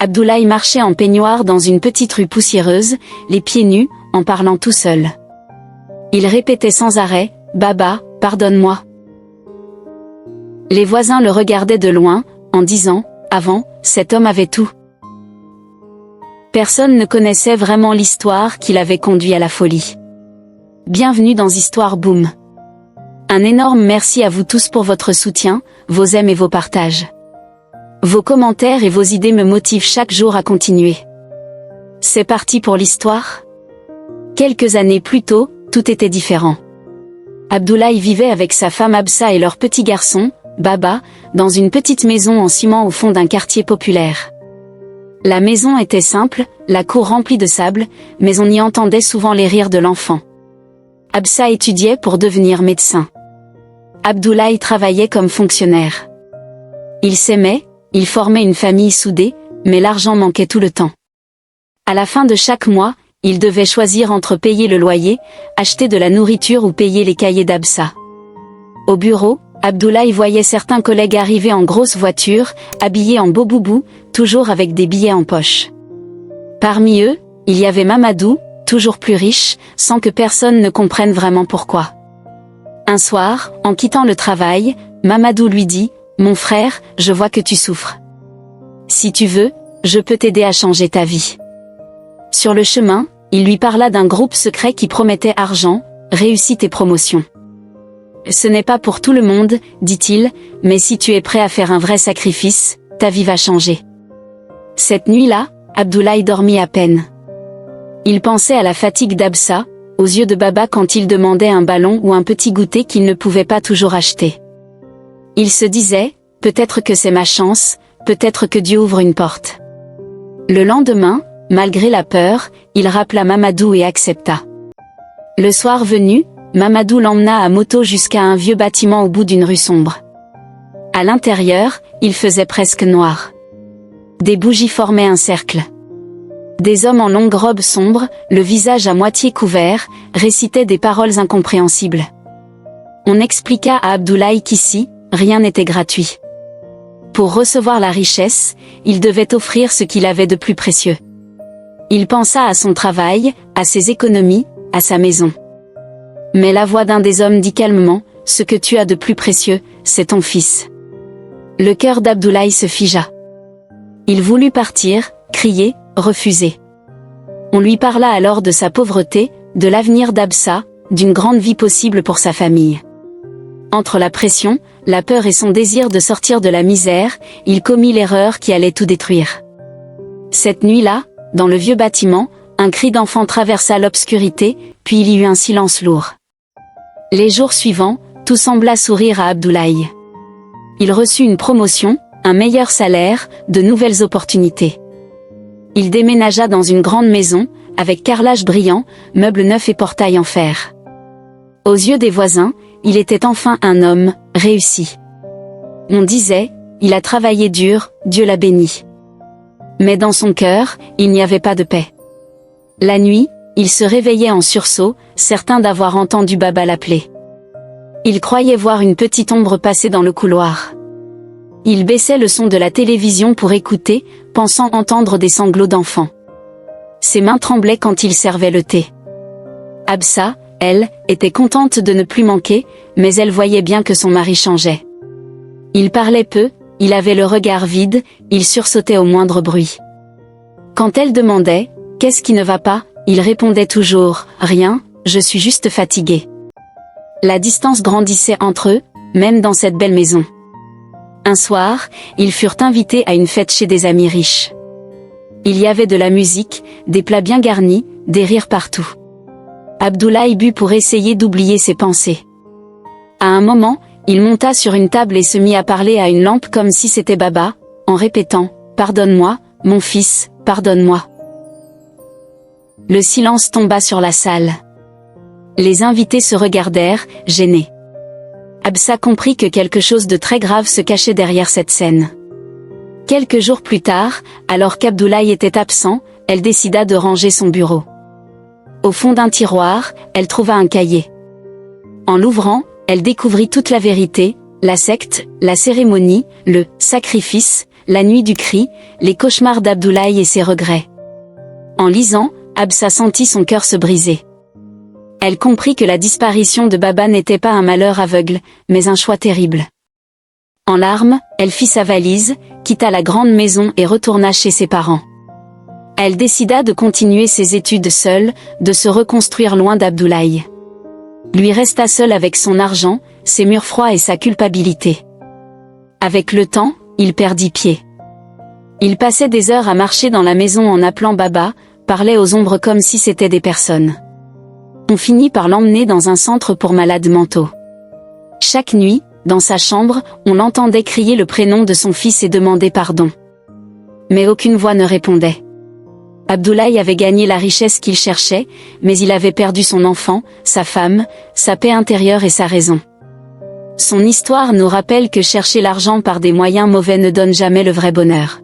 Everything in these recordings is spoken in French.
Abdoulaye marchait en peignoir dans une petite rue poussiéreuse, les pieds nus, en parlant tout seul. Il répétait sans arrêt, « Baba, pardonne-moi ». Les voisins le regardaient de loin, en disant, « Avant, cet homme avait tout ». Personne ne connaissait vraiment l'histoire qui l'avait conduit à la folie. Bienvenue dans Histoire Boom. Un énorme merci à vous tous pour votre soutien, vos aimes et vos partages. Vos commentaires et vos idées me motivent chaque jour à continuer. C'est parti pour l'histoire. Quelques années plus tôt, tout était différent. Abdoulaye vivait avec sa femme Absa et leur petit garçon, Baba, dans une petite maison en ciment au fond d'un quartier populaire. La maison était simple, la cour remplie de sable, mais on y entendait souvent les rires de l'enfant. Absa étudiait pour devenir médecin. Abdoulaye travaillait comme fonctionnaire. Ils s'aimaient, ils formaient une famille soudée, mais l'argent manquait tout le temps. À la fin de chaque mois, ils devaient choisir entre payer le loyer, acheter de la nourriture ou payer les cahiers d'Absa. Au bureau, Abdoulaye voyait certains collègues arriver en grosse voiture, habillés en beau boubou, toujours avec des billets en poche. Parmi eux, il y avait Mamadou, toujours plus riche, sans que personne ne comprenne vraiment pourquoi. Un soir, en quittant le travail, Mamadou lui dit, « Mon frère, je vois que tu souffres. Si tu veux, je peux t'aider à changer ta vie. » Sur le chemin, il lui parla d'un groupe secret qui promettait argent, réussite et promotion. « Ce n'est pas pour tout le monde, dit-il, mais si tu es prêt à faire un vrai sacrifice, ta vie va changer. » Cette nuit-là, Abdoulaye dormit à peine. Il pensait à la fatigue d'Absa, aux yeux de Baba quand il demandait un ballon ou un petit goûter qu'il ne pouvait pas toujours acheter. Il se disait, peut-être que c'est ma chance, peut-être que Dieu ouvre une porte. Le lendemain, malgré la peur, il rappela Mamadou et accepta. Le soir venu, Mamadou l'emmena à moto jusqu'à un vieux bâtiment au bout d'une rue sombre. À l'intérieur, il faisait presque noir. Des bougies formaient un cercle. Des hommes en longues robes sombres, le visage à moitié couvert, récitaient des paroles incompréhensibles. On expliqua à Abdoulaye qu'ici, rien n'était gratuit. Pour recevoir la richesse, il devait offrir ce qu'il avait de plus précieux. Il pensa à son travail, à ses économies, à sa maison. Mais la voix d'un des hommes dit calmement, « Ce que tu as de plus précieux, c'est ton fils. » Le cœur d'Abdoulaye se figea. Il voulut partir, crier, refuser. On lui parla alors de sa pauvreté, de l'avenir d'Absa, d'une grande vie possible pour sa famille. Entre la pression, la peur et son désir de sortir de la misère, il commit l'erreur qui allait tout détruire. Cette nuit-là, dans le vieux bâtiment, un cri d'enfant traversa l'obscurité, puis il y eut un silence lourd. Les jours suivants, tout sembla sourire à Abdoulaye. Il reçut une promotion, un meilleur salaire, de nouvelles opportunités. Il déménagea dans une grande maison, avec carrelage brillant, meubles neufs et portails en fer. Aux yeux des voisins, il était enfin un homme, réussi. On disait, il a travaillé dur, Dieu l'a béni. Mais dans son cœur, il n'y avait pas de paix. La nuit, il se réveillait en sursaut, certain d'avoir entendu Baba l'appeler. Il croyait voir une petite ombre passer dans le couloir. Il baissait le son de la télévision pour écouter, pensant entendre des sanglots d'enfant. Ses mains tremblaient quand il servait le thé. Absa, elle, était contente de ne plus manquer, mais elle voyait bien que son mari changeait. Il parlait peu, il avait le regard vide, il sursautait au moindre bruit. Quand elle demandait « Qu'est-ce qui ne va pas ?», il répondait toujours « Rien, je suis juste fatigué ». La distance grandissait entre eux, même dans cette belle maison. Un soir, ils furent invités à une fête chez des amis riches. Il y avait de la musique, des plats bien garnis, des rires partout. Abdoulaye but pour essayer d'oublier ses pensées. À un moment, il monta sur une table et se mit à parler à une lampe comme si c'était Baba, en répétant « Pardonne-moi, mon fils, pardonne-moi ». Le silence tomba sur la salle. Les invités se regardèrent, gênés. Absa comprit que quelque chose de très grave se cachait derrière cette scène. Quelques jours plus tard, alors qu'Abdoulaye était absent, elle décida de ranger son bureau. Au fond d'un tiroir, elle trouva un cahier. En l'ouvrant, elle découvrit toute la vérité, la secte, la cérémonie, le sacrifice, la nuit du cri, les cauchemars d'Abdoulaye et ses regrets. En lisant, Absa sentit son cœur se briser. Elle comprit que la disparition de Baba n'était pas un malheur aveugle, mais un choix terrible. En larmes, elle fit sa valise, quitta la grande maison et retourna chez ses parents. Elle décida de continuer ses études seule, de se reconstruire loin d'Abdoulaye. Lui resta seul avec son argent, ses murs froids et sa culpabilité. Avec le temps, il perdit pied. Il passait des heures à marcher dans la maison en appelant Baba, parlait aux ombres comme si c'étaient des personnes. On finit par l'emmener dans un centre pour malades mentaux. Chaque nuit, dans sa chambre, on l'entendait crier le prénom de son fils et demander pardon. Mais aucune voix ne répondait. Abdoulaye avait gagné la richesse qu'il cherchait, mais il avait perdu son enfant, sa femme, sa paix intérieure et sa raison. Son histoire nous rappelle que chercher l'argent par des moyens mauvais ne donne jamais le vrai bonheur.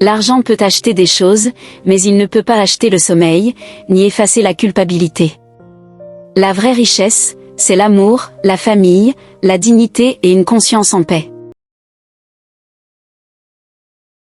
L'argent peut acheter des choses, mais il ne peut pas acheter le sommeil, ni effacer la culpabilité. La vraie richesse, c'est l'amour, la famille, la dignité et une conscience en paix.